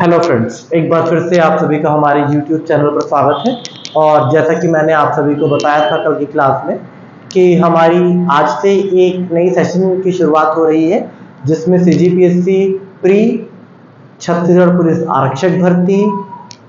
Hello friends, एक बार फिर से आप सभी का हमारे YouTube चैनल पर स्वागत है। और जैसा कि मैंने आप सभी को बताया था कल की क्लास में कि हमारी आज से एक नई सेशन की शुरुआत हो रही है, जिसमें CGPSC प्री, छत्तीसगढ़ पुलिस आरक्षक भर्ती,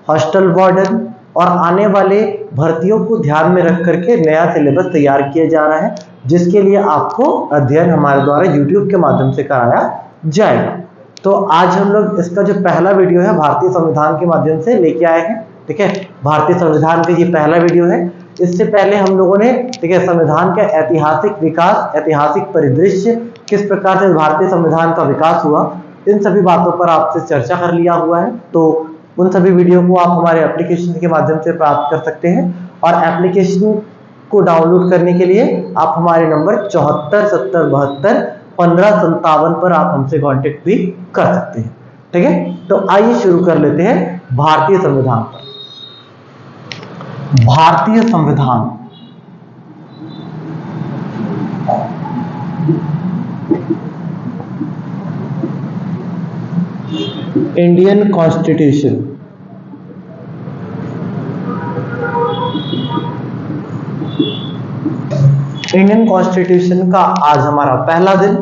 हॉस्टल वार्डन और आने वाले भर्तियों को ध्यान में रख करके नया सिलेबस तैयार किया जा रहा है, जिसके लिए आपको अध्ययन हमारे द्वारा YouTube के माध्यम से कराया जाएगा। तो आज हम लोग इसका जो पहला वीडियो है भारतीय संविधान के माध्यम से लेके आए हैं। ठीक है, भारतीय संविधान का ये पहला वीडियो है। इससे पहले हम लोगों ने ठीक है संविधान का ऐतिहासिक विकास, ऐतिहासिक परिदृश्य, किस प्रकार से भारतीय संविधान का विकास हुआ, इन सभी बातों पर आपसे चर्चा कर लिया हुआ है। तो उन सभी वीडियो को आप हमारे एप्लीकेशन के माध्यम से प्राप्त कर सकते हैं और एप्लीकेशन को डाउनलोड करने के लिए आप हमारे नंबर 7470721557 पर आप हमसे कांटेक्ट भी कर सकते हैं। ठीक है, तो आइए शुरू कर लेते हैं भारतीय संविधान पर। भारतीय संविधान इंडियन कॉन्स्टिट्यूशन इंडियन कॉन्स्टिट्यूशन का आज हमारा पहला दिन,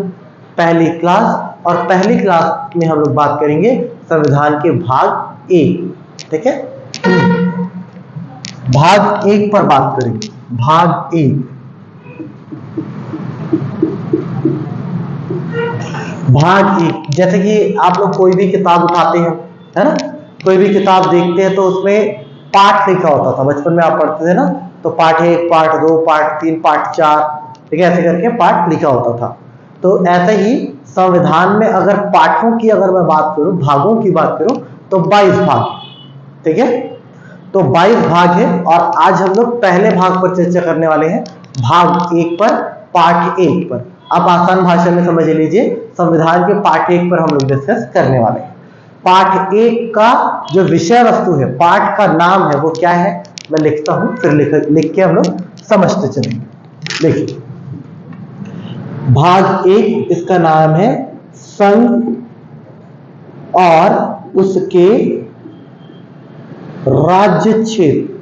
पहली क्लास, और पहली क्लास में हम लोग बात करेंगे संविधान के भाग 1। ठीक है, भाग 1 पर बात करेंगे। भाग 1, भाग 1 जैसे कि आप लोग कोई भी किताब उठाते हैं, है ना, कोई भी किताब देखते हैं तो उसमें पाठ लिखा होता था। बचपन में आप पढ़ते थे ना, तो पाठ 1, पाठ 2, पाठ 3, पाठ 4, ठीक है, ऐसे करके पाठ लिखा होता था। तो ऐसे ही संविधान में अगर पाठों की अगर मैं बात करूं, भागों की बात करूं, तो 22 भाग। ठीक है, तो 22 भाग है और आज हम लोग पहले भाग पर चर्चा करने वाले हैं, भाग 1 पर, पाठ 1 पर। आप आसान भाषा में समझ लीजिए, संविधान के पाठ 1 पर हम लोग डिस्कस करने वाले हैं। पाठ 1 का जो विषय वस्तु है, पाठ का नाम है, वो क्या है, मैं लिखता हूं, फिर लिख के हम लोग समझते चलेंगे। देखिए, भाग 1 इसका नाम है संघ और उसके राज्य क्षेत्र,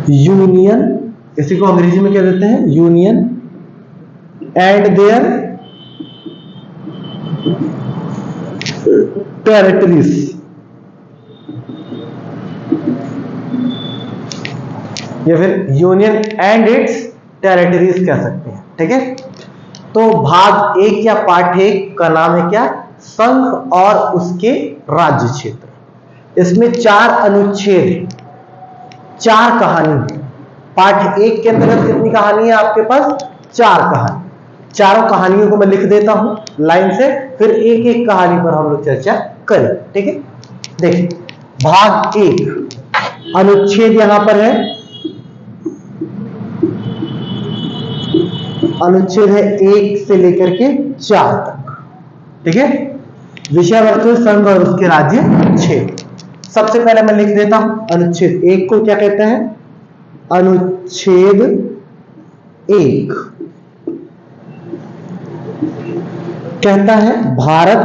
यूनियन, इसी को अंग्रेजी में क्या देते हैं, यूनियन एंड देयर टेरिटरीज, या फिर यूनियन एंड इट्स टेरिटरीज कह सकते हैं। ठीक है, तो भाग 1 या पाठ 1 का नाम है क्या, संघ और उसके राज्य क्षेत्र। इसमें 4 अनुच्छेद हैं, 4 कहानी है। पाठ 1 के अंतर्गत कितनी कहानी है आपके पास, 4 कहानी। चारों कहानियों को मैं लिख देता हूं लाइन से, फिर एक एक कहानी पर हम लोग चर्चा करें। ठीक है, देखिए, भाग 1 अनुच्छेद यहां पर है, अनुच्छेद है 1 से लेकर के 4 तक। ठीक है, विषय वस्तु संघ और उसके राज्य क्षेत्र। सबसे पहले मैं लिख देता हूं अनुच्छेद 1 को क्या कहते हैं। अनुच्छेद 1 कहता है भारत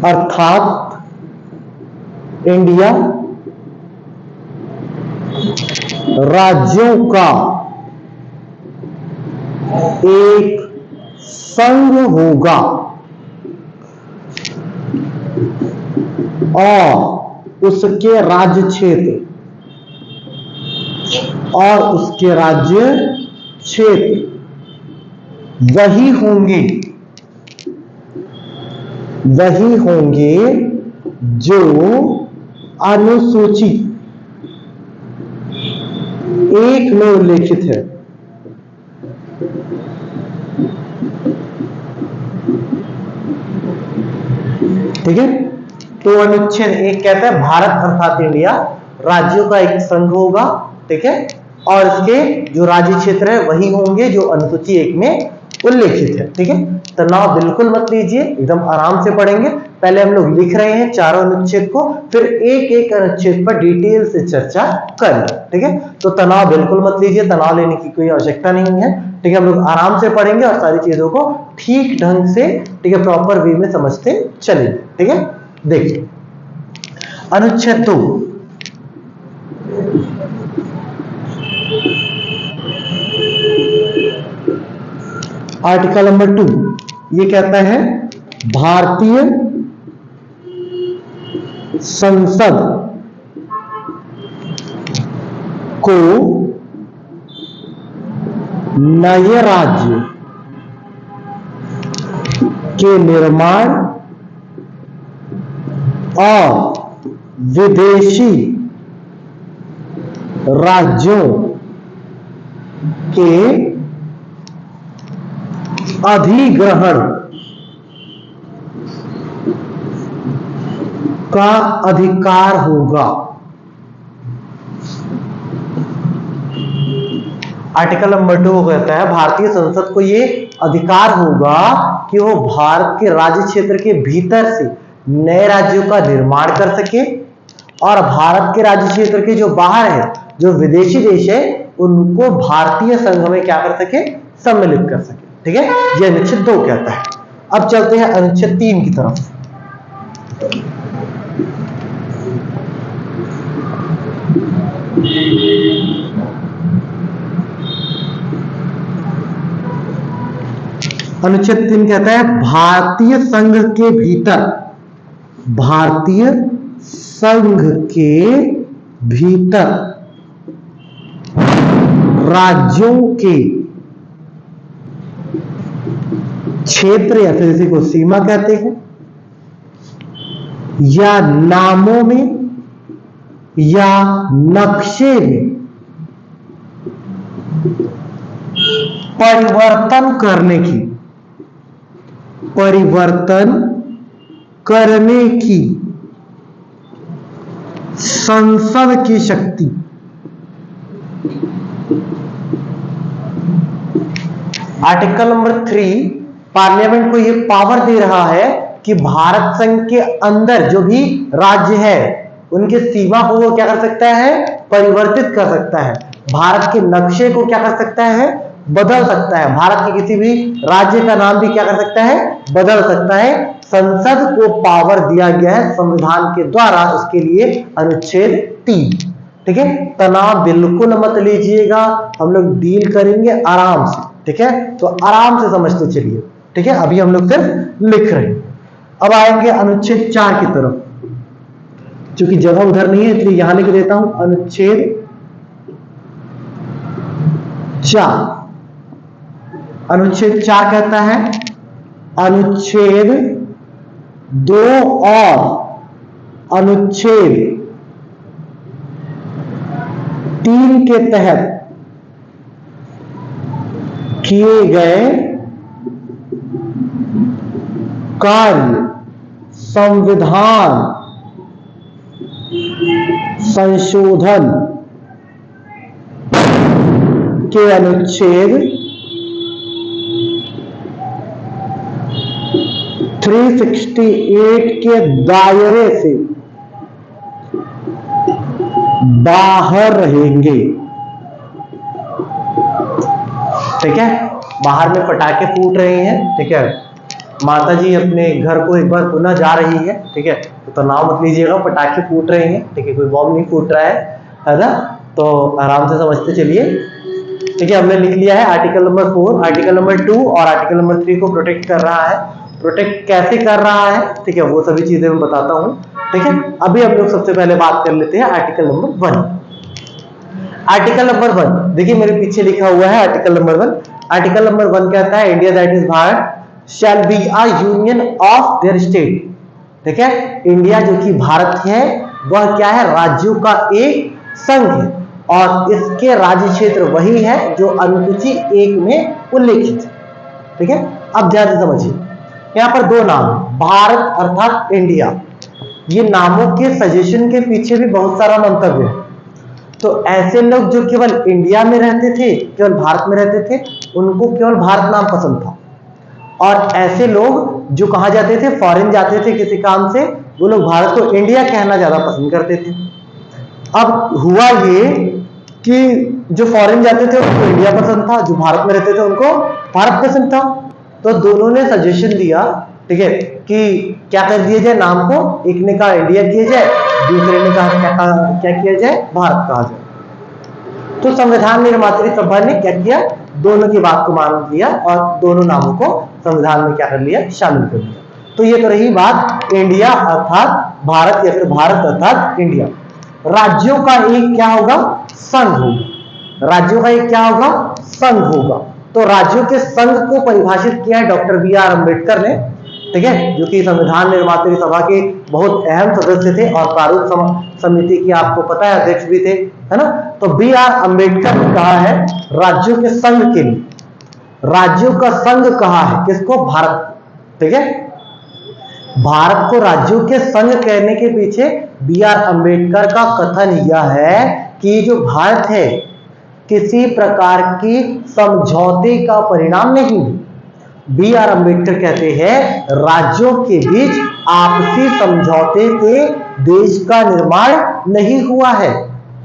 अर्थात इंडिया राज्यों का एक संघ होगा और उसके राज्य क्षेत्र वही होंगे जो अनुसूची 1 में उल्लेखित है। ठीक है, तो अनुच्छेद 1 कहता है भारत अर्थात इंडिया राज्यों का एक संघ होगा। ठीक है, और इसके जो राज्य क्षेत्र है वही होंगे जो अनुसूची 1 में उल्लेखित है। ठीक है, तनाव बिल्कुल मत लीजिए, एकदम आराम से पढ़ेंगे, पहले हम लोग लिख रहे हैं चारों अनुच्छेद को, फिर एक एक अनुच्छेद पर डिटेल से चर्चा करेंगे। ठीक है, तो तनाव बिल्कुल मत लीजिए, तनाव लेने की कोई आवश्यकता नहीं है। ठीक है, हम लोग आराम से पढ़ेंगे और सारी चीजों को ठीक ढंग से, ठीक है, प्रॉपर वे में समझते चलेंगे। ठीक है, देखिए अनुच्छेद 2, आर्टिकल नंबर 2, ये कहता है भारतीय संसद को नए राज्य के निर्माण और विदेशी राज्यों के अधिग्रहण का अधिकार होगा। आर्टिकल नंबर 2 कहता है भारतीय संसद को ये अधिकार होगा कि वो भारत के राज्य क्षेत्र के भीतर से नए राज्यों का निर्माण कर सके और भारत के राज्य क्षेत्र के जो बाहर है, जो विदेशी देश है, उनको भारतीय संघ में क्या कर सके, सम्मिलित कर सके। ठीक है, ये अनुच्छेद 2 कहता है। अब चलते हैं अनुच्छेद 3 की तरफ। अनुच्छेद 3 कहता है भारतीय संघ के भीतर, भारतीय संघ के भीतर राज्यों के क्षेत्र या फिर इसी को सीमा कहते हैं, या नामों में या नक्शे में परिवर्तन करने की संसद की शक्ति, आर्टिकल नंबर 3 पार्लियामेंट को यह पावर दे रहा है कि भारत संघ के अंदर जो भी राज्य है उनके सीमा को वो क्या कर सकता है, परिवर्तित कर सकता है। भारत के नक्शे को क्या कर सकता है, बदल सकता है। भारत के किसी भी राज्य का नाम भी क्या कर सकता है, बदल सकता है। संसद को पावर दिया गया है संविधान के द्वारा, इसके लिए अनुच्छेद 3। ठीक है, तनाव बिल्कुल मत लीजिएगा, हम लोग डील करेंगे आराम से। ठीक है, तो आराम से समझते चलिए। ठीक है, अभी हम लोग सिर्फ लिख रहे हैं। अब आएंगे अनुच्छेद 4 की तरफ। क्योंकि जगह उधर नहीं है इसलिए यहां लिख देता हूं अनुच्छेद 4। अनुच्छेद 4 कहता है अनुच्छेद 2 और अनुच्छेद 3 के तहत किए गए कार्य संविधान संशोधन के अनुच्छेद 368 के दायरे से बाहर रहेंगे। ठीक है, बाहर में पटाखे फूट रहे हैं। ठीक है, माता जी अपने घर को एक बार पुनः जा रही है। ठीक है, तो तनाव मत लीजिएगा, पटाखे फूट रहे हैं। ठीक है, कोई बॉम्ब नहीं फूट रहा है ना, तो आराम से समझते चलिए। ठीक है, हमने लिख लिया है आर्टिकल नंबर 4, आर्टिकल नंबर 2 और आर्टिकल नंबर 3 को प्रोटेक्ट कर रहा है। प्रोटेक्ट कैसे कर रहा है, ठीक है, वो सभी चीजें मैं बताता हूं। ठीक है, अभी हम लोग सबसे पहले बात कर लेते हैं आर्टिकल नंबर 1। आर्टिकल नंबर 1 देखिए मेरे पीछे लिखा हुआ है आर्टिकल नंबर 1। आर्टिकल नंबर 1 कहता है India that is Bharat shall be a union of their state. ठीक है, इंडिया जो कि भारत है वह क्या है, राज्यों का एक संघ है और इसके राज्य क्षेत्र वही है जो अनुसूची 1 में उल्लेखित है। ठीक है, अब ध्यान से समझिए, यहाँ पर 2 नाम, भारत अर्थात इंडिया, ये नामों के सजेशन के पीछे भी बहुत सारा मंतव्य है। तो ऐसे लोग जो केवल इंडिया में रहते थे, केवल भारत में रहते थे, उनको केवल भारत नाम पसंद था, और ऐसे लोग जो कहाँ जाते थे, फॉरेन जाते थे किसी काम से, वो लोग भारत को इंडिया कहना ज्यादा पसंद करते थे। अब हुआ ये कि जो फॉरेन जाते थे उनको इंडिया पसंद था, जो भारत में रहते थे उनको भारत पसंद था। तो दोनों ने सजेशन दिया, ठीक है, कि क्या कर दिया जाए नाम को, एक ने कहा इंडिया किया जाए, दूसरे ने कहा क्या किया जाए, भारत कहा जाए। तो संविधान निर्मात्री सभा ने क्या किया, दोनों की बात को मान लिया और दोनों नामों को संविधान में क्या कर लिया, शामिल कर लिया। तो ये तो रही बात इंडिया अर्थात भारत या फिर भारत अर्थात इंडिया। राज्यों का एक क्या होगा, संघ होगा। राज्यों का एक क्या होगा, संघ होगा। तो राज्यों के संघ को परिभाषित किया है डॉक्टर बी.आर. अम्बेडकर ने, ठीक है, जो कि संविधान निर्मात्री सभा के बहुत अहम सदस्य थे और प्रारूप समिति की आपको पता है अध्यक्ष भी थे, है ना। तो बी.आर. अम्बेडकर ने कहा है राज्यों के संघ के लिए, राज्यों का संघ कहा है किसको, भारत, ठीक है। भारत को राज्यों के संघ कहने के पीछे बी.आर. अम्बेडकर का कथन यह है कि जो भारत है किसी प्रकार की समझौते का परिणाम नहीं। बी.आर. अम्बेडकर कहते हैं राज्यों के बीच आपसी समझौते से देश का निर्माण नहीं हुआ है।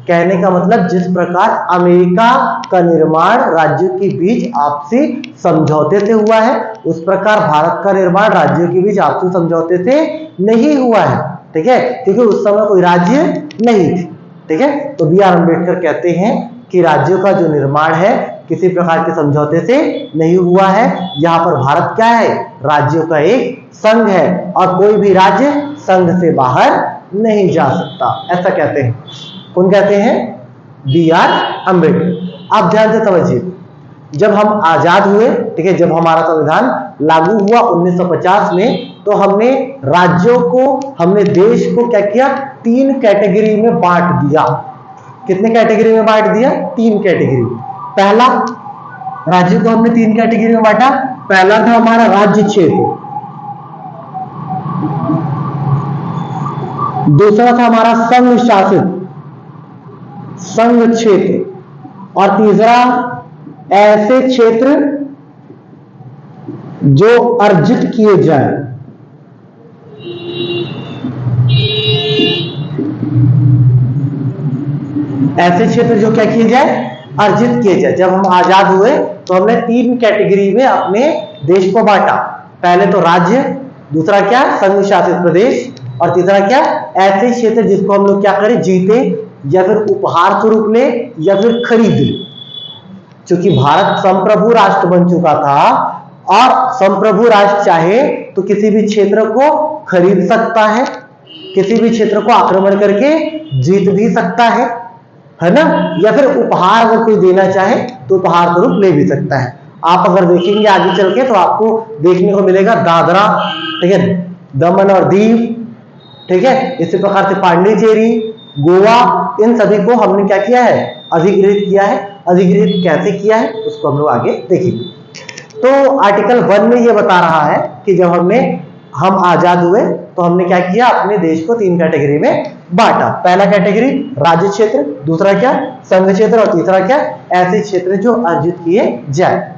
कहने का मतलब जिस प्रकार अमेरिका का निर्माण राज्यों के बीच आपसी समझौते से हुआ है, उस प्रकार भारत का निर्माण राज्यों के बीच आपसी समझौते से नहीं हुआ है, ठीक है, क्योंकि उस समय कोई राज्य नहीं थे, ठीक है। तो बी.आर. अम्बेडकर कहते हैं कि राज्यों का जो निर्माण है किसी प्रकार के समझौते से नहीं हुआ है। यहाँ पर भारत क्या है, राज्यों का एक संघ है और कोई भी राज्य संघ से बाहर नहीं जा सकता, ऐसा कहते हैं। कौन कहते हैं, बी.आर. अम्बेडकर। आप ध्यान से समझिए, जब हम आजाद हुए, ठीक है, जब हमारा संविधान लागू हुआ 1950 में, तो हमने राज्यों को, हमने देश को क्या किया, 3 कैटेगरी में बांट दिया। कितने कैटेगरी में बांट दिया, 3 कैटेगरी। पहला, राज्यों को हमने 3 कैटेगरी में बांटा। पहला था हमारा राज्य क्षेत्र, दूसरा था हमारा संघ शासित, संघ क्षेत्र, और तीसरा ऐसे क्षेत्र जो अर्जित किए जाए। ऐसे क्षेत्र जो क्या किए जाए, अर्जित किए जाए। जब हम आजाद हुए तो हमने 3 कैटेगरी में अपने देश को बांटा। पहले तो राज्य, दूसरा क्या, संघ शासित प्रदेश, और तीसरा क्या, ऐसे क्षेत्र जिसको हम लोग क्या करें, जीते या फिर उपहार स्वरूप ले या फिर खरीद ले। क्योंकि भारत संप्रभु राष्ट्र बन चुका था और संप्रभु राष्ट्र चाहे तो किसी भी क्षेत्र को खरीद सकता है, किसी भी क्षेत्र को आक्रमण करके जीत भी सकता है ना, या फिर उपहार अगर कोई देना चाहे तो उपहार स्वरूप ले भी सकता है। आप अगर देखेंगे आगे चल के तो आपको देखने को मिलेगा दादरा, ठीक है, दमन और दीव, ठीक है, इसी प्रकार से पांडिचेरी, गोवा, इन सभी को हमने क्या किया है, अधिकृत किया है। अधिकृत कैसे किया है उसको हम लोग आगे देखेंगे। तो आर्टिकल 1 में ये बता रहा है कि जब हम आजाद हुए तो हमने क्या किया, अपने देश को 3 कैटेगरी में बांटा। पहला कैटेगरी राज्य क्षेत्र, दूसरा क्या, संघ क्षेत्र, और तीसरा क्या, ऐसे क्षेत्र जो अर्जित किए जाए।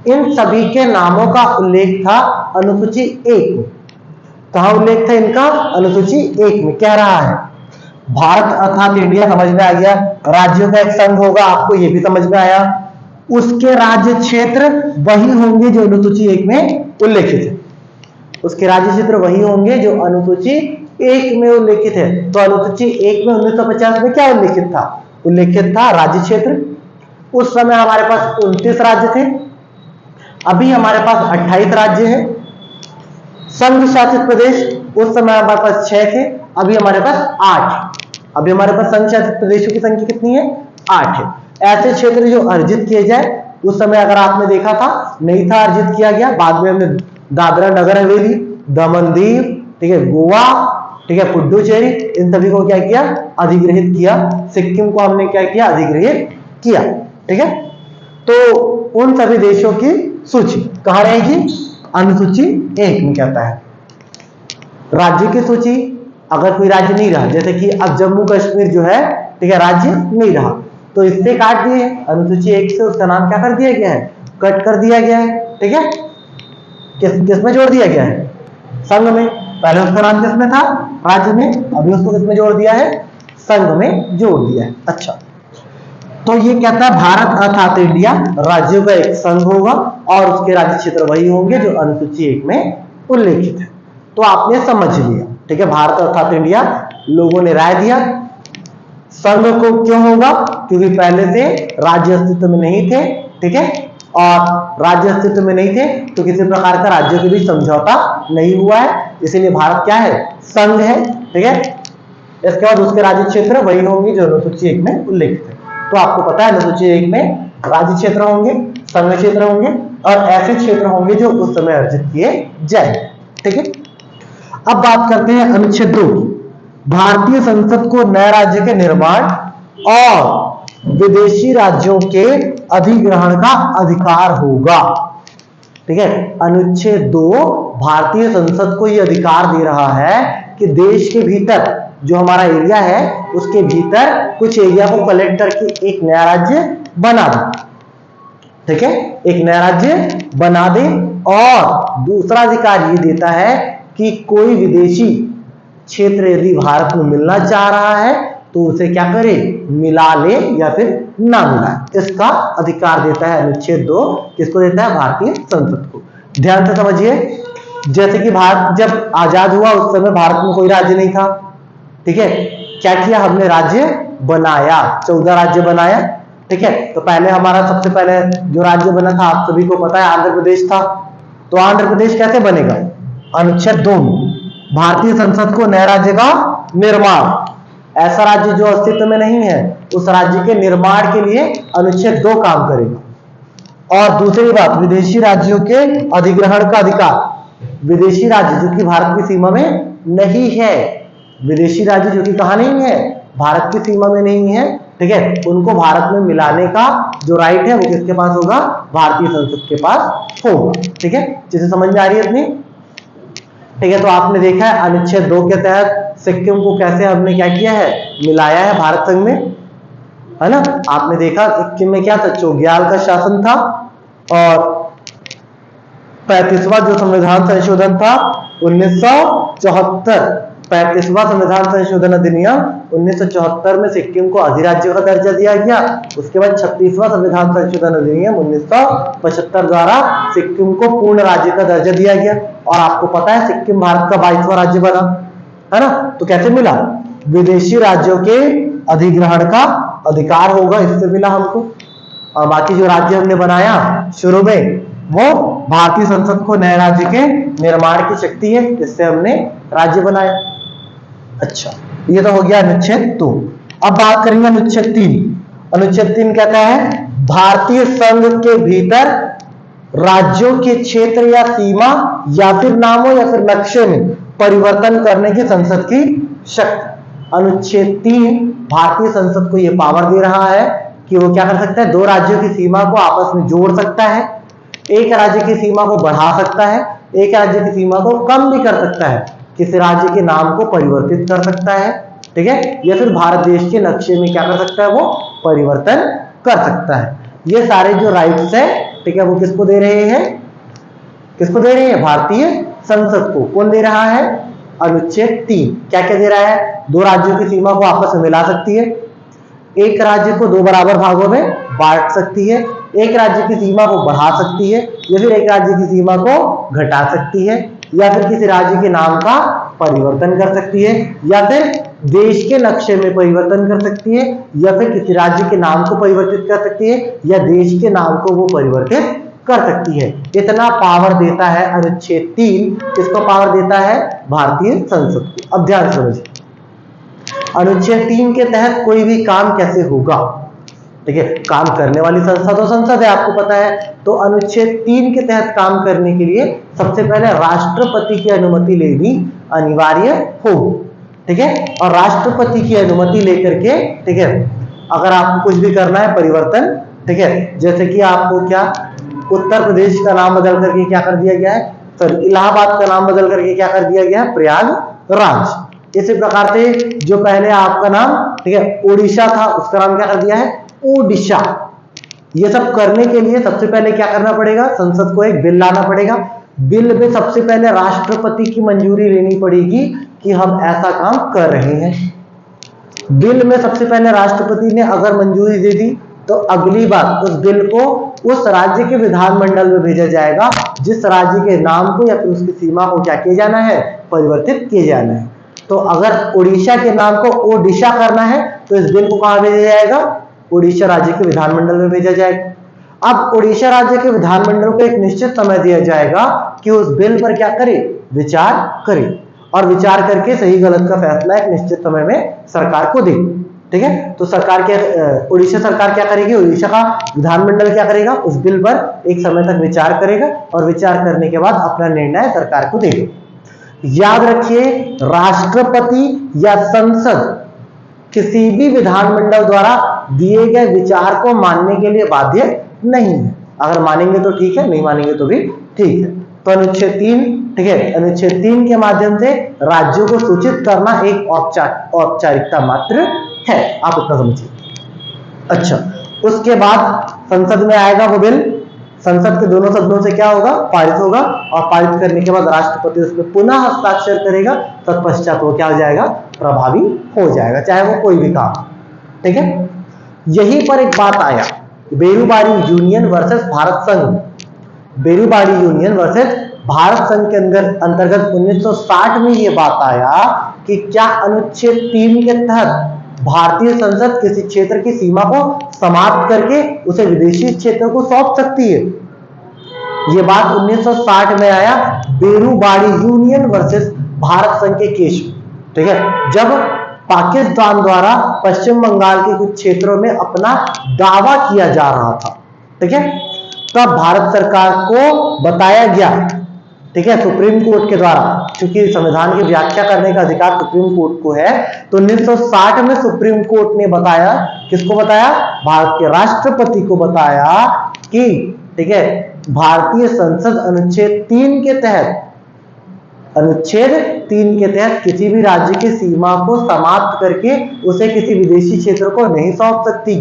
इन सभी के नामों का उल्लेख था अनुसूची 1 में। कहां उल्लेख था इनका, अनुसूची 1 में। कह रहा है भारत अर्थात इंडिया, समझ में आ गया, राज्यों का एक संघ होगा, आपको यह भी समझ में आया। उसके राज्य क्षेत्र वही होंगे जो अनुसूची 1 में उल्लेखित है। उसके राज्य क्षेत्र वही होंगे जो अनुसूची 1 में उल्लेखित है। तो अनुसूची 1 में 1950 में क्या उल्लेखित था, उल्लेखित था राज्य क्षेत्र। उस समय हमारे पास 29 राज्य थे, अभी हमारे पास 28 राज्य हैं। संघ शासित प्रदेश उस समय हमारे पास 6 थे, अभी हमारे पास 8। अभी हमारे पास संघ शासित प्रदेशों की संख्या कितनी है, 8 है। ऐसे क्षेत्र जो अर्जित किए जाए, उस समय अगर आपने देखा था नहीं था अर्जित किया गया, बाद में हमने दादरा नगर हवेली, दमन दीव, ठीक है, गोवा, ठीक है, पुडुचेरी, इन सभी को क्या किया, अधिग्रहित किया। सिक्किम को हमने क्या किया, अधिग्रहित किया, ठीक है। तो उन सभी देशों की सूची कहां रहेगी, अनुसूची 1 में कहता है। राज्य की सूची, अगर कोई राज्य नहीं रहा, जैसे कि अब जम्मू कश्मीर जो है, ठीक है, राज्य नहीं रहा, तो इससे काट दिए अनुसूची 1 से, उसका नाम क्या कर दिया गया है, कट कर दिया गया है, ठीक है। किसमें जोड़ दिया गया है, संघ में। पहले उसका नाम किसमें था? राज्य में। अभी उसको किसमें जोड़ दिया है? संघ में जोड़ दिया है। अच्छा, तो ये कहता है भारत अर्थात इंडिया राज्यों का एक संघ होगा और उसके राज्य क्षेत्र वही होंगे जो अनुसूची 1 में उल्लेखित है। तो आपने समझ लिया, ठीक है। भारत अर्थात इंडिया, लोगों ने राय दिया। संघ को क्यों होगा? क्योंकि पहले से राज्य अस्तित्व में नहीं थे, ठीक है, और राज्य अस्तित्व में नहीं थे तो किसी प्रकार का राज्यों के बीच समझौता नहीं हुआ है, इसीलिए भारत क्या है? संघ है, ठीक है। इसके बाद उसके राज्य क्षेत्र वही होंगे जो अनुसूची 1 में उल्लेखित है। तो आपको पता है अनुसूची 1 में राज्य क्षेत्र होंगे, संघ क्षेत्र होंगे और ऐसे क्षेत्र होंगे जो उस समय अर्जित किए जाएंगे, ठीक है। अब बात करते हैं अनुच्छेद 2 की। भारतीय संसद को नए राज्य के निर्माण और विदेशी राज्यों के अधिग्रहण का अधिकार होगा, ठीक है। अनुच्छेद 2 भारतीय संसद को यह अधिकार दे रहा है कि देश के भीतर जो हमारा एरिया है उसके भीतर कुछ एरिया को कलेक्ट करके एक नया राज्य बना दे, ठीक है, एक नया राज्य बना दे। और दूसरा अधिकार ये देता है कि कोई विदेशी क्षेत्र यदि भारत में मिलना चाह रहा है तो उसे क्या करे? मिला ले या फिर ना मिलाए, इसका अधिकार देता है अनुच्छेद 2। किसको देता है? भारतीय संसद को। ध्यान से समझिए, जैसे कि भारत जब आजाद हुआ उस समय भारत में कोई राज्य नहीं था, ठीक है। क्या किया हमने? राज्य बनाया, 14 राज्य बनाया, ठीक है। तो पहले हमारा सबसे पहले जो राज्य बना था आप सभी को पता है आंध्र प्रदेश था। तो आंध्र प्रदेश कैसे बनेगा? अनुच्छेद 2 में भारतीय संसद को नए राज्य का निर्माण, ऐसा राज्य जो अस्तित्व में नहीं है उस राज्य के निर्माण के लिए अनुच्छेद 2 काम करेगा। और दूसरी बात, विदेशी राज्यों के अधिग्रहण का अधिकार। विदेशी राज्य जो कि भारत की सीमा में नहीं है, विदेशी राज्य जो कि कहां नहीं है? भारत की सीमा में नहीं है, ठीक है, उनको भारत में मिलाने का जो राइट है वो किसके पास होगा? भारतीय संसद के पास होगा, ठीक है। जिसे समझ में आ रही है इतनी, ठीक है। तो आपने देखा है अनुच्छेद 2 के तहत सिक्किम को कैसे हमने क्या किया है? मिलाया है भारत संघ में, है ना। आपने देखा सिक्किम में क्या था? चोग्याल का शासन था और 35वां जो संविधान संशोधन था 1974, 35वां संविधान संशोधन अधिनियम 1974 में सिक्किम को अधिराज्य का दर्जा दिया गया। उसके बाद 36वां संविधान संशोधन अधिनियम 1975 द्वारा सिक्किम को पूर्ण राज्य का दर्जा दिया गया। और आपको पता है सिक्किम भारत का 22वां राज्य बना, है ना। तो कैसे मिला? विदेशी राज्यों के अधिग्रहण का अधिकार होगा, इससे मिला हमको। और बाकी जो राज्य हमने बनाया शुरू में वो भारतीय संसद को नए राज्य के निर्माण की शक्ति है, इससे हमने राज्य बनाया। अच्छा, ये तो हो गया अनुच्छेद 2। अब बात करेंगे अनुच्छेद 3। अनुच्छेद 3 कहता है भारतीय संघ के भीतर राज्यों के क्षेत्र या सीमा या फिर नामों या फिर नक्शे में परिवर्तन करने की संसद की शक्ति। अनुच्छेद 3 भारतीय संसद को यह पावर दे रहा है कि वो क्या कर सकता है? दो राज्यों की सीमा को आपस में जोड़ सकता है, एक राज्य की सीमा को बढ़ा सकता है, एक राज्य की सीमा को कम भी कर सकता है, किसी राज्य के नाम को परिवर्तित कर सकता है, ठीक है, या फिर भारत देश के नक्शे में क्या कर सकता है? वो परिवर्तन कर सकता है। ये सारे जो राइट्स है, ठीक है, वो किसको दे रहे हैं? किसको दे रहे हैं? भारतीय संसद को। कौन दे रहा है? अनुच्छेद 3 क्या क्या दे रहा है? दो राज्यों की सीमा को आपस में मिला सकती है, एक राज्य को दो बराबर भागों में बांट सकती है, एक राज्य की सीमा को बढ़ा सकती है या फिर एक राज्य की सीमा को घटा सकती है, या फिर किसी राज्य के नाम का परिवर्तन कर सकती है, या फिर देश के नक्शे में परिवर्तन कर सकती है, या फिर किसी राज्य के नाम को परिवर्तित कर सकती है, या देश के नाम को वो परिवर्तित कर सकती है। इतना पावर देता है अनुच्छेद 3। किसको पावर देता है? भारतीय संसद को। अब ध्यान समझिए, अनुच्छेद 3 के तहत कोई भी काम कैसे होगा? ठीक है, काम करने वाली संस्था तो संसद है, आपको पता है। तो अनुच्छेद 3 के तहत काम करने के लिए सबसे पहले राष्ट्रपति की अनुमति लेनी अनिवार्य होगी, ठीक है। और राष्ट्रपति की अनुमति लेकर के, ठीक है, अगर आपको कुछ भी करना है परिवर्तन, ठीक है, जैसे कि आपको क्या उत्तर प्रदेश का नाम बदल करके क्या कर दिया गया है? सॉरी, इलाहाबाद का नाम बदल करके क्या कर दिया गया है? प्रयागराज। इसी प्रकार से जो पहले आपका नाम, ठीक है, ओडिशा था, उसका नाम क्या कर दिया है? ओडिशा। ये सब करने के लिए सबसे पहले क्या करना पड़ेगा? संसद को एक बिल लाना पड़ेगा। बिल में सबसे पहले राष्ट्रपति की मंजूरी लेनी पड़ेगी कि हम ऐसा काम कर रहे हैं। बिल में सबसे पहले राष्ट्रपति ने अगर मंजूरी दे दी तो अगली बार उस बिल को उस राज्य के विधानमंडल में भेजा जाएगा जिस राज्य के नाम को या फिर उसकी सीमा को क्या किया जाना है, परिवर्तित किया जाना है। तो अगर उड़ीसा के नाम को ओडिशा करना है तो इस बिल को कहां भेजा जाएगा, उड़ीसा राज्य के विधानमंडल में भेजा जाएगा। अब उड़ीसा राज्य के विधानमंडल को एक निश्चित समय दिया जाएगा कि उस बिल पर क्या करे, विचार करे, और विचार करके सही गलत का फैसला एक निश्चित समय में सरकार को दे। ठीक है, तो सरकार क्या, उड़ीसा सरकार क्या करेगी, उड़ीसा का विधानमंडल क्या करेगा, उस बिल पर एक समय तक विचार करेगा और विचार करने के बाद अपना निर्णय सरकार को देगा। याद रखिए, राष्ट्रपति या संसद किसी भी विधानमंडल द्वारा दिए गए विचार को मानने के लिए बाध्य नहीं है। अगर मानेंगे तो ठीक है, नहीं मानेंगे तो भी ठीक है। तो अनुच्छेद 3, ठीक है, अनुच्छेद 3 के माध्यम से राज्यों को सूचित करना एक औपचारिकता मात्र है, आप इतना समझिए। अच्छा, उसके बाद संसद में आएगा वो बिल, संसद के दोनों सदनों से क्या होगा, पारित होगा, और पारित करने के बाद राष्ट्रपति उस पर पुनः हस्ताक्षर करेगा, तत्पश्चात वो क्या हो जाएगा, प्रभावी हो जाएगा, चाहे वो कोई भी काम। ठीक है, यहीं पर एक बात आया, बेरूबारी यूनियन वर्सेस भारत संघ। बेरूबारी यूनियन वर्सेस भारत संघ के अंतर्गत 1960 में ये बात आया कि क्या अनुच्छेद 3 के तहत भारतीय संसद किसी क्षेत्र की सीमा को समाप्त करके उसे विदेशी क्षेत्र को सौंप सकती है। यह बात 1960 में आया बेरूबारी यूनियन वर्सेस भारत संघ के केस में। ठीक है, जब पाकिस्तान द्वारा पश्चिम बंगाल के कुछ क्षेत्रों में अपना दावा किया जा रहा था। ठीक है, तब भारत सरकार को बताया गया, ठीक है, सुप्रीम कोर्ट के द्वारा, क्योंकि संविधान की व्याख्या करने का अधिकार सुप्रीम कोर्ट को है, तो 1960 में सुप्रीम कोर्ट ने बताया, किसको बताया, भारत के राष्ट्रपति को बताया कि ठीक है, भारतीय संसद अनुच्छेद 3 के तहत, अनुच्छेद 3 के तहत किसी भी राज्य की सीमा को समाप्त करके उसे किसी विदेशी क्षेत्र को नहीं सौंप सकती।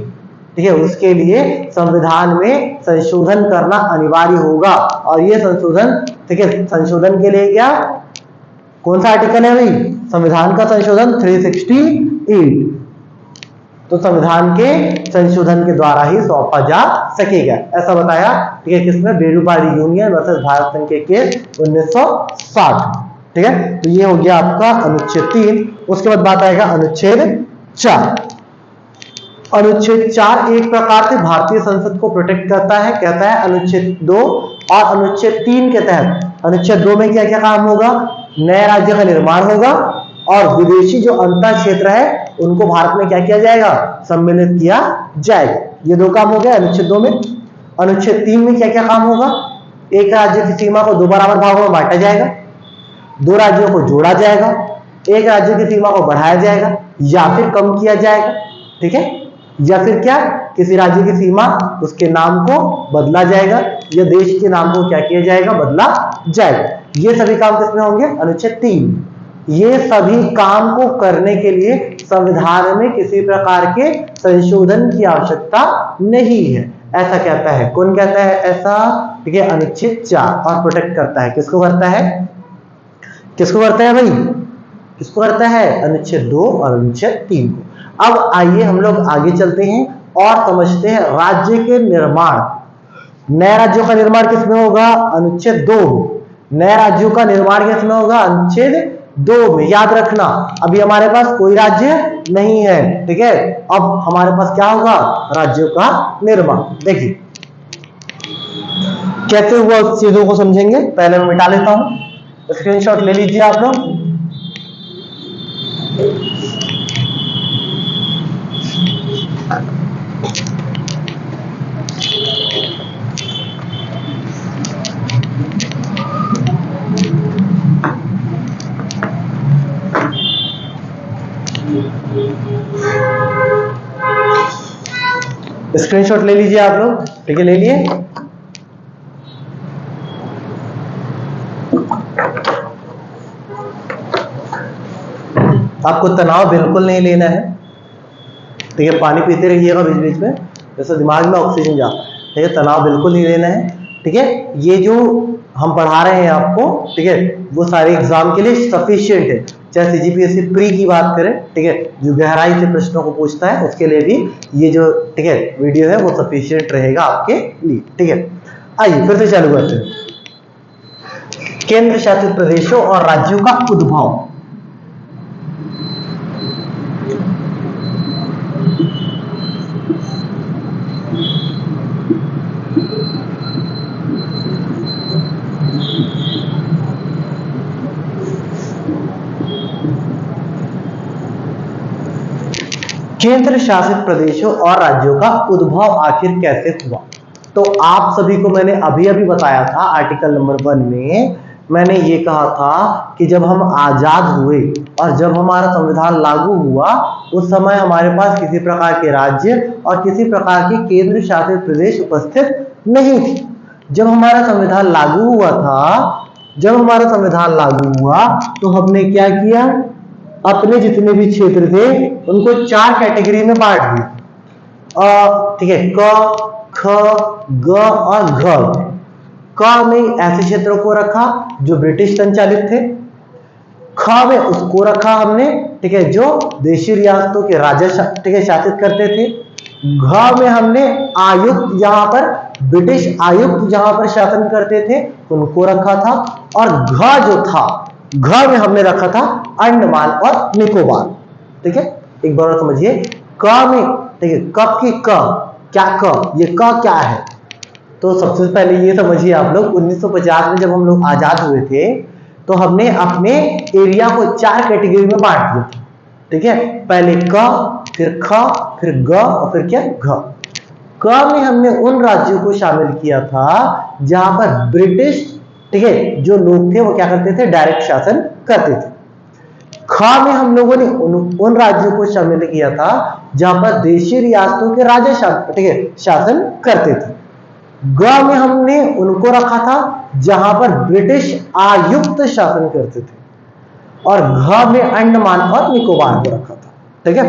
ठीक है, उसके लिए संविधान में संशोधन करना अनिवार्य होगा, और ये संशोधन, ठीक है, संशोधन के लिए क्या, कौन सा आर्टिकल है भाई, संविधान का संशोधन 368, तो संविधान के संशोधन के द्वारा ही सौंपा जा सकेगा, ऐसा बताया। ठीक है, किसमें, बेरूबारी यूनियन वर्सेस भारत संघ के केस 1960। ठीक है, तो ये हो गया आपका अनुच्छेद 3। उसके बाद बात आएगा अनुच्छेद 4। अनुच्छेद 4 एक प्रकार से भारतीय संसद को प्रोटेक्ट करता है, कहता है अनुच्छेद 2 और अनुच्छेद 3 के तहत, अनुच्छेद 2 में क्या क्या काम होगा, नए राज्य का निर्माण होगा और विदेशी जो अंतर क्षेत्र है उनको भारत में क्या किया जाएगा, सम्मिलित किया जाएगा। ये दो काम हो गए अनुच्छेद 2 में। अनुच्छेद 3 में क्या क्या काम होगा, एक राज्य की सीमा को 2 बराबर भागों में बांटा जाएगा, 2 राज्यों को जोड़ा जाएगा, एक राज्य की सीमा को बढ़ाया जाएगा या फिर कम किया जाएगा। ठीक है, या फिर क्या, किसी राज्य की सीमा, उसके नाम को बदला जाएगा या देश के नाम को क्या किया जाएगा, बदला जाएगा। ये सभी काम किसमें होंगे, अनुच्छेद 3। ये सभी काम को करने के लिए संविधान में किसी प्रकार के संशोधन की आवश्यकता नहीं है, ऐसा कहता है। कौन कहता है ऐसा, ठीक है, अनुच्छेद 4। और प्रोटेक्ट करता है, किसको करता है, किसको करता है भाई, किसको करता है, अनुच्छेद 2 और अनुच्छेद 3 को। अब आइए हम लोग आगे चलते हैं और समझते हैं राज्य के निर्माण। नए राज्यों का निर्माण किसमें होगा, अनुच्छेद 2। नए राज्यों का निर्माण किसमें होगा, अनुच्छेद 2 में। याद रखना, अभी हमारे पास कोई राज्य नहीं है। ठीक है, अब हमारे पास क्या होगा, राज्यों का निर्माण। देखिए कैसे हुआ, उस चीजों को समझेंगे। पहले मैं मिटा लेता हूं, स्क्रीनशॉट ले लीजिए आप लोग। स्क्रीनशॉट ले लीजिए आप लोग। ठीक है, ले लिए। आपको तनाव बिल्कुल नहीं लेना है। ठीक है, पानी पीते रहिएगा बीच बीच में, जैसे दिमाग में ऑक्सीजन जाता है। ठीक है, तनाव बिल्कुल नहीं लेना है। ठीक है, ये जो हम पढ़ा रहे हैं आपको, ठीक है, वो सारे एग्जाम के लिए सफिशिएंट है। चाहे सीजीपीएससी प्री की बात करें, ठीक है, जो गहराई से प्रश्नों को पूछता है, उसके लिए भी ये जो, ठीक है, वीडियो है वो सफिशिएंट रहेगा आपके लिए, ठीक है। आइए फिर से चालू करते हैं। केंद्र शासित प्रदेशों और राज्यों का उद्भव। केंद्र शासित प्रदेशों और राज्यों का उद्भव आखिर कैसे हुआ? तो आप सभी को मैंने अभी अभी बताया था, आर्टिकल नंबर 1 में मैंने ये कहा था कि जब हम आजाद हुए और जब हमारा संविधान लागू हुआ, उस समय हमारे पास किसी प्रकार के राज्य और किसी प्रकार के केंद्र शासित प्रदेश उपस्थित नहीं थे। जब हमारा संविधान लागू हुआ तो हमने क्या किया, अपने जितने भी क्षेत्र थे उनको 4 कैटेगरी में बांट दिया। ठीक है, क, ख, ग और घ। क में ऐसे क्षेत्रों को रखा जो ब्रिटिश संचालित थे, ख में उसको रखा हमने, ठीक है, जो देशी रियासतों के राजा, ठीक है, शासित करते थे। घ में हमने आयुक्त, जहां पर ब्रिटिश आयुक्त जहां पर शासन करते थे उनको रखा था। और घ जो था, घ में हमने रखा था अंडमान और निकोबार। ठीक है, एक बार समझिए, क में, ठीक है, कब की क, क्या क, ये क क्या है? तो सबसे पहले ये समझिए आप लोग, 1950 में जब हम लोग आजाद हुए थे तो हमने अपने एरिया को 4 कैटेगरी में बांट दिया था। ठीक है, पहले क, फिर ख, फिर ग और फिर क्या, घ। क में हमने उन राज्यों को शामिल किया था जहां पर ब्रिटिश, ठीक है, जो लोग थे वो क्या करते थे, डायरेक्ट शासन करते थे। ख में हम लोगों ने उन राज्यों को शामिल किया था जहां पर देशी रियासतों के राजा, ठीक है, शासन करते थे। ग में हमने उनको रखा था जहां पर ब्रिटिश आयुक्त शासन करते थे। और घ में अंडमान और निकोबार को रखा था। ठीक है,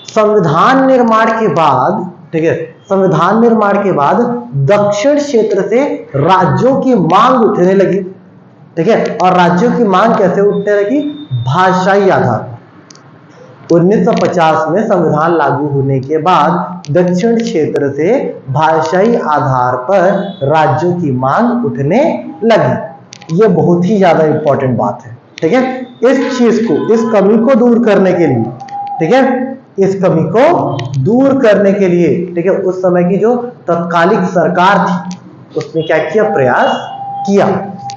संविधान निर्माण के बाद, ठीक है, संविधान निर्माण के बाद दक्षिण क्षेत्र से राज्यों की मांग उठने लगी। ठीक है, और राज्यों की मांग कैसे उठने लगी, भाषाई आधार पर। 1950 में संविधान लागू होने के बाद दक्षिण क्षेत्र से भाषाई आधार पर राज्यों की मांग उठने लगी। ये बहुत ही ज्यादा इंपॉर्टेंट बात है। ठीक है, इस चीज को, इस कमी को दूर करने के लिए, ठीक है, इस कमी को दूर करने के लिए, ठीक है, उस समय की जो तत्कालिक सरकार थी उसने क्या किया, प्रयास किया।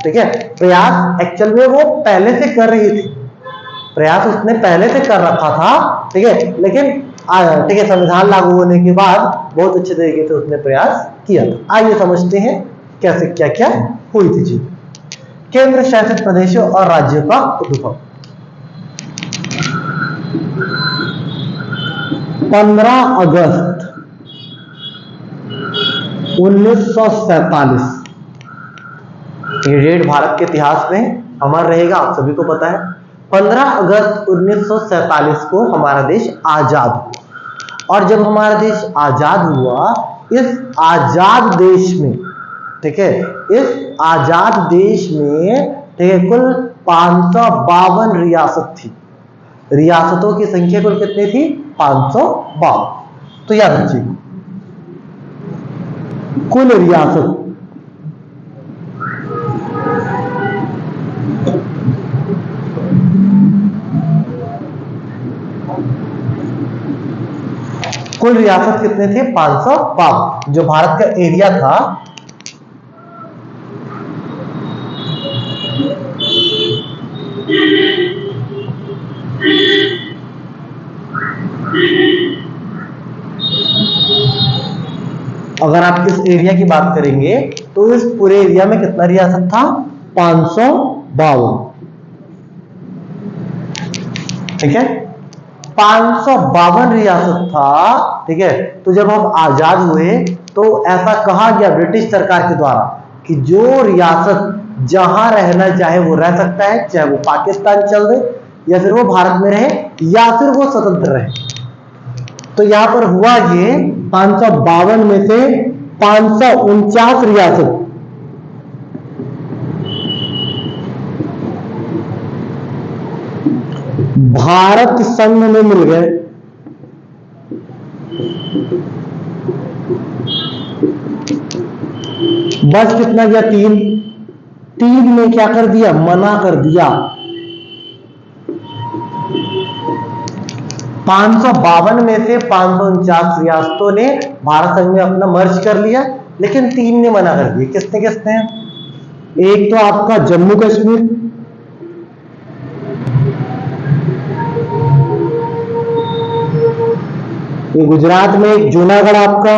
ठीक है, प्रयास एक्चुअल में वो पहले से कर रही थी, प्रयास उसने पहले से कर रखा था। ठीक है, लेकिन ठीक है, संविधान लागू होने के बाद बहुत अच्छे तरीके से उसने प्रयास किया था। आइए समझते हैं कैसे क्या क्या हुई थी चीज। केंद्र शासित प्रदेशों और राज्यों का उद्भव। 15 अगस्त 1947, ये डेट भारत के इतिहास में अमर रहेगा, आप सभी को पता है। 15 अगस्त 1947 को हमारा देश आजाद हुआ। और जब हमारा देश आजाद हुआ, इस आजाद देश में, ठीक है, इस आजाद देश में, ठीक है, कुल 552 रियासत थी। रियासतों की संख्या कुल कितनी थी, 552। तो याद रखिए, कुल रियासत, कुल रियासत कितने थे, 552। जो भारत का एरिया था, अगर आप इस एरिया की बात करेंगे तो इस पूरे एरिया में कितना रियासत था, 552। ठीक है, 552 रियासत था। ठीक है, तो जब हम आजाद हुए तो ऐसा कहा गया ब्रिटिश सरकार के द्वारा कि जो रियासत जहां रहना चाहे वो रह सकता है, चाहे वो पाकिस्तान चल दे या फिर वो भारत में रहे या फिर वो स्वतंत्र रहे। तो यहां पर हुआ ये, 552 में से 549 रियासत भारत संघ में मिल गए। बस कितना गया? 3। 3 ने क्या कर दिया? मना कर दिया। 552 में से 549 रियासतों ने भारत संघ में अपना मर्ज कर लिया, लेकिन 3 ने मना कर दिया। किसने किसने? एक तो आपका जम्मू कश्मीर, ये गुजरात में, एक जूनागढ़ आपका,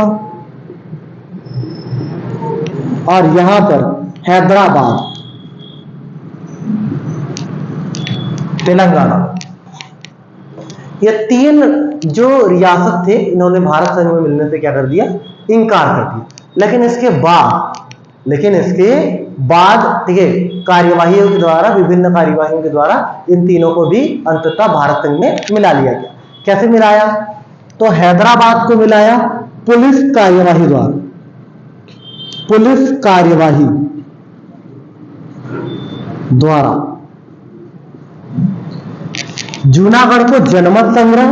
और यहां पर हैदराबाद, तेलंगाना। ये 3 जो रियासत थे, इन्होंने भारत संघ में मिलने से क्या कर दिया? इनकार कर दिया। लेकिन इसके बाद ठीक है, कार्यवाहियों के द्वारा, विभिन्न कार्यवाहियों के द्वारा इन तीनों को भी अंततः भारत संघ में मिला लिया गया। कैसे मिलाया? तो हैदराबाद को मिलाया पुलिस कार्यवाही द्वारा, पुलिस कार्यवाही द्वारा। जूनागढ़ को जनमत संग्रह,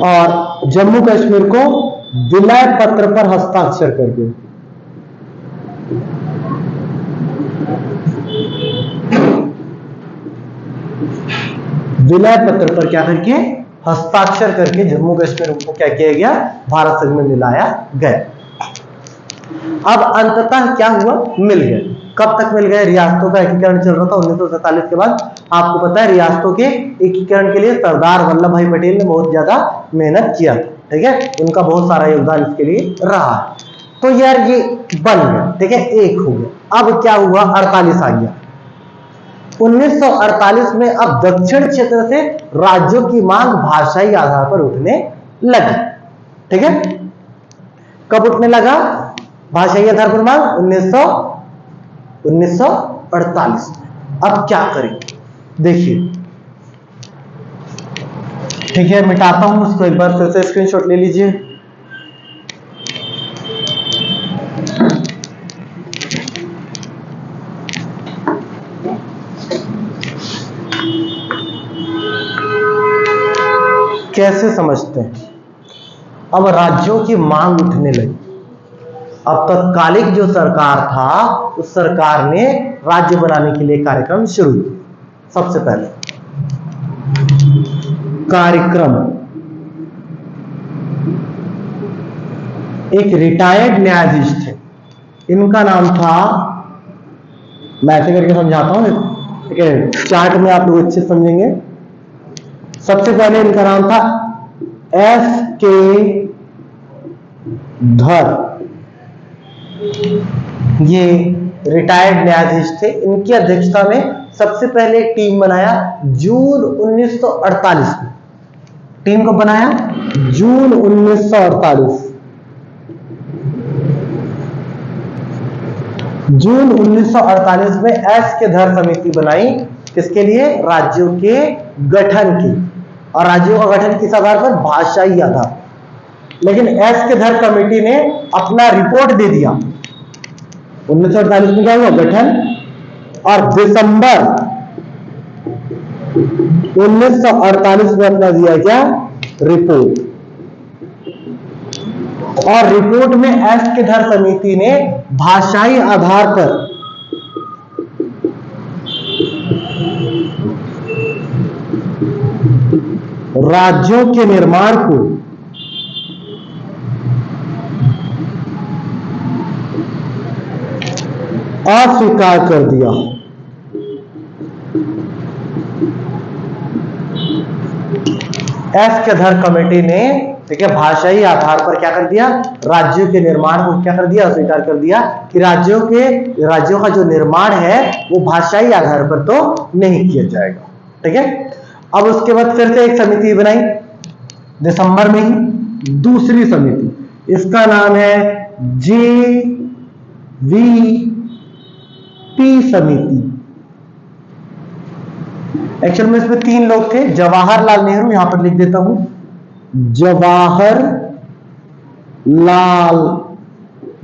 और जम्मू कश्मीर को विलय पत्र पर हस्ताक्षर करके। विलय पत्र पर क्या करके? हस्ताक्षर करके जम्मू कश्मीर को क्या किया गया? भारत संघ में मिलाया गया। अब अंततः क्या हुआ? मिल गए। कब तक मिल गए? रियासतों का एकीकरण चल रहा था 1947 के बाद। आपको पता है रियासतों के एकीकरण के लिए सरदार वल्लभ भाई पटेल ने बहुत ज्यादा मेहनत किया था, ठीक है, उनका बहुत सारा योगदान इसके लिए रहा। तो यार ये बन गया, ठीक है, एक हो गया। अब क्या हुआ? 48 आ गया। 1948 में अब दक्षिण क्षेत्र से राज्यों की मांग भाषाई आधार पर उठने लगी, ठीक है। कब उठने लगा भाषाई आधार पर मांग? 1948 में। अब क्या करें देखिए, ठीक है, मिटाता हूं उसको, एक बार फिर से स्क्रीनशॉट ले लीजिए। कैसे समझते हैं? अब राज्यों की मांग उठने लगी। अब तत्कालिक जो सरकार था, उस सरकार ने राज्य बनाने के लिए कार्यक्रम शुरू किया। सबसे पहले कार्यक्रम, एक रिटायर्ड न्यायाधीश थे, इनका नाम था, मैं ऐसे करके समझाता हूं, ठीक है, चार्ट में आप लोग अच्छे समझेंगे। सबसे पहले इनका नाम था S.K. धर। ये रिटायर्ड न्यायाधीश थे। इनकी अध्यक्षता में सबसे पहले एक टीम बनाया जून 1948 में। टीम को बनाया जून 1948। जून 1948 में एस के धर समिति बनाई। किसके लिए? राज्यों के गठन की। और राज्यों का गठन किस आधार पर? भाषाई आधार। लेकिन एस के धर कमेटी ने अपना रिपोर्ट दे दिया। 1948 में क्या हुआ? गठन। और दिसंबर 1948 में अपना दिया क्या? रिपोर्ट। और रिपोर्ट में एस के धर समिति ने भाषाई आधार पर राज्यों के निर्माण को अस्वीकार कर दिया। एस के धर कमेटी ने, ठीक है, भाषाई आधार पर क्या कर दिया? राज्यों के निर्माण को क्या कर दिया? अस्वीकार कर दिया कि राज्यों का जो निर्माण है वो भाषाई आधार पर तो नहीं किया जाएगा, ठीक है। अब उसके बाद फिर से एक समिति बनाई दिसंबर में ही, दूसरी समिति, इसका नाम है JVP समिति। एक्चुअल में इसमें 3 लोग थे, जवाहरलाल नेहरू, यहां पर लिख देता हूं, जवाहरलाल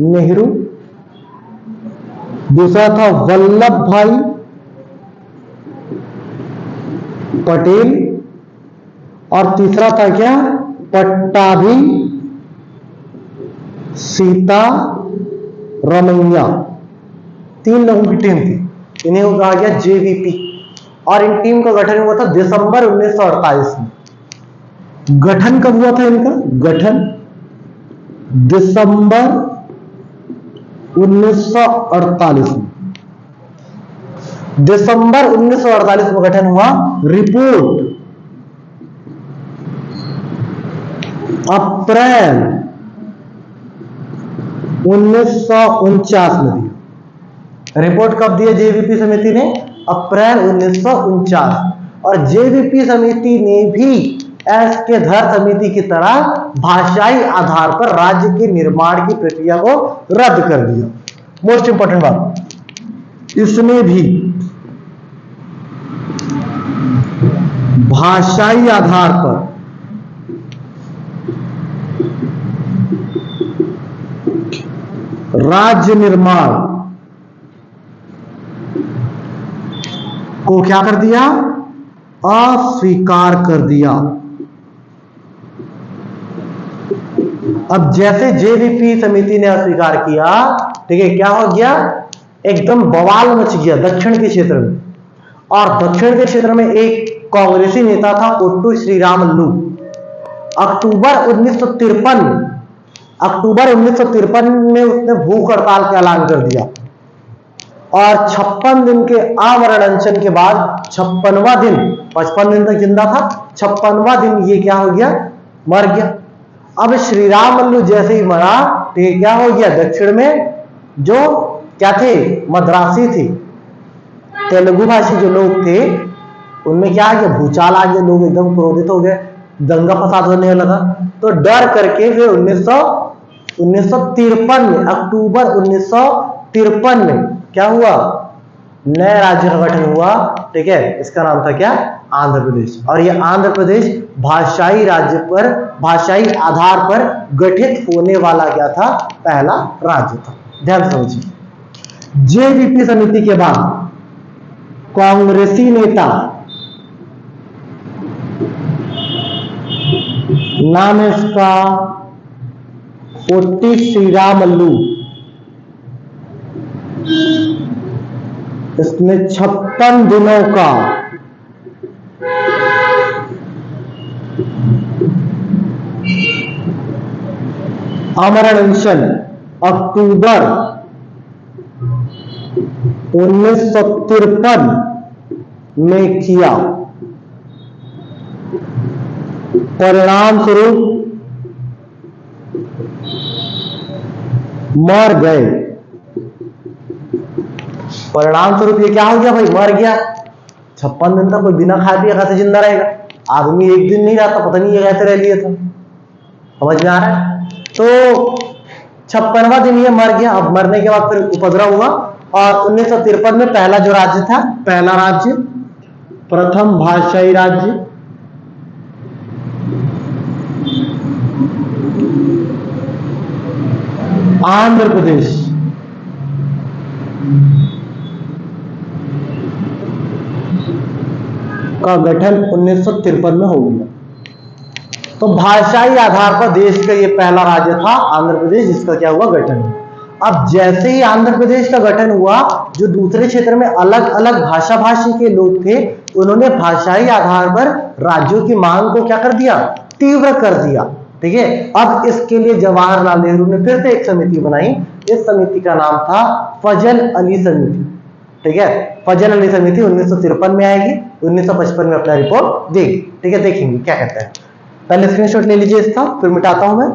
नेहरू, दूसरा था वल्लभ भाई पटेल, और तीसरा था क्या, पट्टाभी सीता रमैया। 3 लोगों की टीम थी, इन्हें कहा गया जेवीपी, और इन टीम का गठन हुआ था दिसंबर 1948 में। गठन कब हुआ था इनका, गठन दिसंबर 1948 में, दिसंबर 1948 में गठन हुआ। रिपोर्ट अप्रैल 1949 में दी। रिपोर्ट कब दिया जेवीपी समिति ने, अप्रैल 1949। और जेवीपी समिति ने भी एस के धर समिति की तरह भाषाई आधार पर राज्य के निर्माण की प्रक्रिया को रद्द कर दिया। मोस्ट इंपॉर्टेंट बात, इसने भी भाषाई आधार पर राज्य निर्माण को क्या कर दिया, अस्वीकार कर दिया। अब जैसे जेवीपी समिति ने अस्वीकार किया, ठीक है, क्या हो गया, एकदम बवाल मच गया दक्षिण के क्षेत्र में। और दक्षिण के क्षेत्र में एक कांग्रेसी नेता था ओट्टू श्रीरामल्लू। अक्टूबर 1953 में उसने भूख हड़ताल का ऐलान कर दिया, और 56 दिन के आमरण अनशन के बाद 56वां दिन, 55 दिन तक जिंदा था, 56वां दिन ये क्या हो गया, मर गया। अब श्रीरामल्लू जैसे ही मरा, तो क्या हो गया, दक्षिण में जो क्या थे, मद्रासी थे, तेलुगु भाषी जो लोग थे, उनमें क्या आ गया, भूचाल आ गया, लोग एकदम क्रोधित हो गए, दंगा फसाद होने लगा। तो डर करके फिर 1953 में, अक्टूबर 1953 में क्या हुआ, नए राज्य का गठन हुआ, ठीक है, इसका नाम था क्या, आंध्र प्रदेश। और ये आंध्र प्रदेश भाषाई राज्य पर, भाषाई आधार पर गठित होने वाला क्या था, पहला राज्य था। ध्यान समझिए, जेवीपी समिति के बाद कांग्रेसी नेता, नाम है इसका ओट्टी श्रीरामल्लू, इसने 56 दिनों का आमरण अनशन अक्टूबर 1953 में किया। परिणाम स्वरूप मर गए। परिणाम स्वरूप ये क्या हो गया भाई, मर गया। 56 दिन तक कोई बिना खाए पिए कैसे जिंदा रहेगा, आदमी एक दिन नहीं रहता, पता नहीं ये कैसे रह लिया था, समझ में आ रहा है। तो 56वां दिन ये मर गया। अब मरने के बाद फिर उपद्रव हुआ, और 1953 में पहला जो राज्य था, पहला राज्य, प्रथम भाषाई राज्य, आंध्र प्रदेश, का गठन 1953 में हो गया। तो भाषाई आधार पर देश का ये पहला राज्य था आंध्र प्रदेश, जिसका क्या हुआ, गठन। अब जैसे ही आंध्र प्रदेश का गठन हुआ, जो दूसरे क्षेत्र में अलग अलग भाषा भाषी के लोग थे, उन्होंने भाषाई आधार पर राज्यों की मांग को क्या कर दिया, तीव्र कर दिया, ठीक है। अब इसके लिए जवाहरलाल नेहरू ने फिर से एक समिति बनाई। इस समिति का नाम था फजल अली समिति, ठीक है। फजल अली समिति 1953 में आएगी, 1955 में अपना रिपोर्ट देगी, ठीक है। देखेंगे क्या कहता है। पहले स्क्रीनशॉट ले लीजिए इसका, फिर मिटाता हूं मैं।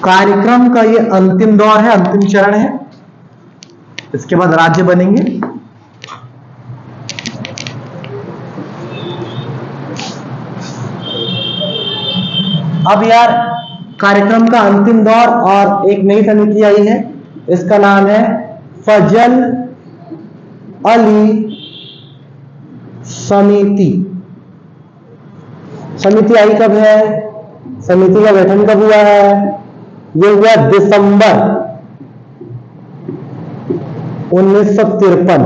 कार्यक्रम का ये अंतिम दौर है, अंतिम चरण है, इसके बाद राज्य बनेंगे। अब यार कार्यक्रम का अंतिम दौर और एक नई समिति आई है, इसका नाम है फजल अली समिति। समिति आई कब है? समिति का गठन कब हुआ है? ये हुआ दिसंबर 1953।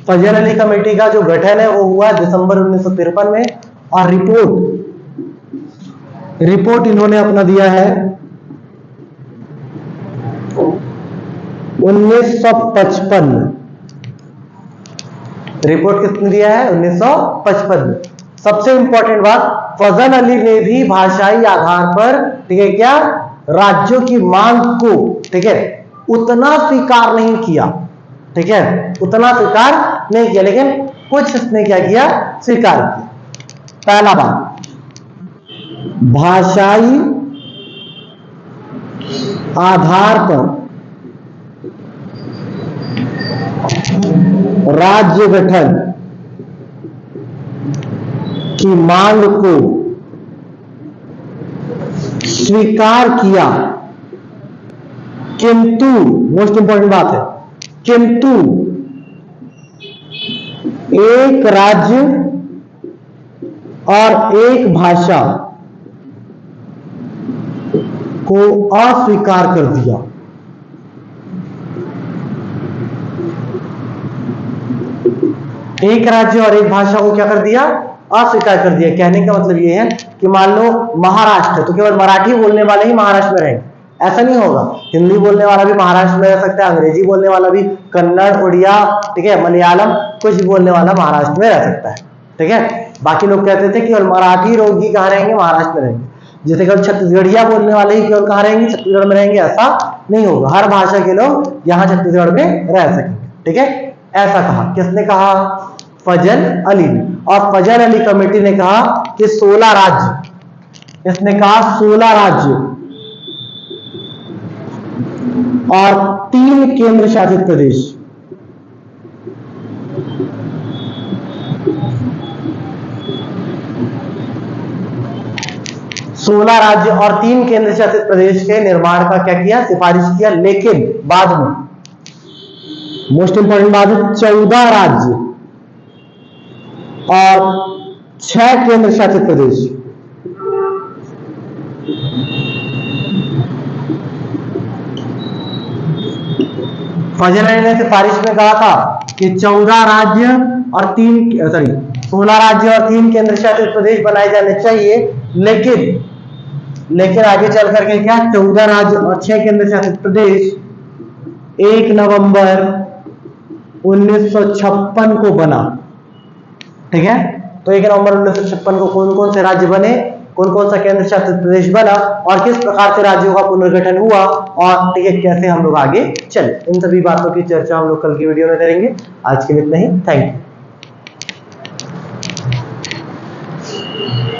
फजल अली कमेटी का जो गठन है वो हुआ दिसंबर 1953 में। और रिपोर्ट इन्होंने अपना दिया है 1955। रिपोर्ट किसने दिया है? 1955 में। सबसे इंपॉर्टेंट बात, फजल अली ने भी भाषाई आधार पर, ठीक है क्या, राज्यों की मांग को, ठीक है, उतना स्वीकार नहीं किया, ठीक है, उतना स्वीकार नहीं किया, लेकिन कुछ इसने क्या किया? स्वीकार किया। पहला बात, भाषाई आधार पर राज्य गठन की मांग को स्वीकार किया, किंतु मोस्ट इंपॉर्टेंट बात है, किंतु एक राज्य और एक भाषा को अस्वीकार कर दिया। एक राज्य और एक भाषा को क्या कर दिया? अस्वीकार कर दिया। कहने का मतलब ये है कि मान लो महाराष्ट्र, तो केवल मराठी बोलने वाले ही महाराष्ट्र में रहेंगे, ऐसा नहीं होगा। हिंदी बोलने वाला भी महाराष्ट्र में रह सकता है, अंग्रेजी बोलने वाला भी, कन्नड़, उड़िया, ठीक है, मलयालम, कुछ भी बोलने वाला महाराष्ट्र में रह सकता है, ठीक है। बाकी लोग कहते थे केवल मराठी लोग ही कहाँ रहेंगे? महाराष्ट्र में रहेंगे। जैसे केवल छत्तीसगढ़िया बोलने वाले ही केवल कहाँ रहेंगे? छत्तीसगढ़ में रहेंगे, ऐसा नहीं होगा। हर भाषा के लोग यहाँ छत्तीसगढ़ में रह सकेंगे, ठीक है। ऐसा कहा, किसने कहा? फजल अली ने। और फजल अली कमेटी ने कहा कि 16 राज्य, इसने कहा 16 राज्य और 3 केंद्र शासित प्रदेश, सोलह राज्य और 3 केंद्र शासित प्रदेश के निर्माण का क्या किया? सिफारिश किया। लेकिन बाद में, मोस्ट इंपॉर्टेंट बात है, 14 राज्य और 6 केंद्र शासित प्रदेश, फजल अली ने सिफारिश में कहा था कि 14 राज्य और 16 राज्य और 3 केंद्र शासित प्रदेश बनाए जाने चाहिए। लेकिन आगे चल करके क्या? 14 राज्य और 6 केंद्र शासित प्रदेश 1 नवंबर 1956 को बना, ठीक है। तो 1 नवंबर 1956 को कौन कौन से राज्य बने, कौन कौन सा केंद्र शासित प्रदेश बना और किस प्रकार से राज्यों का पुनर्गठन हुआ, और ठीक है, कैसे हम लोग आगे चले, इन सभी बातों की चर्चा हम लोग कल की वीडियो में करेंगे। आज के लिए इतना ही। Thank you.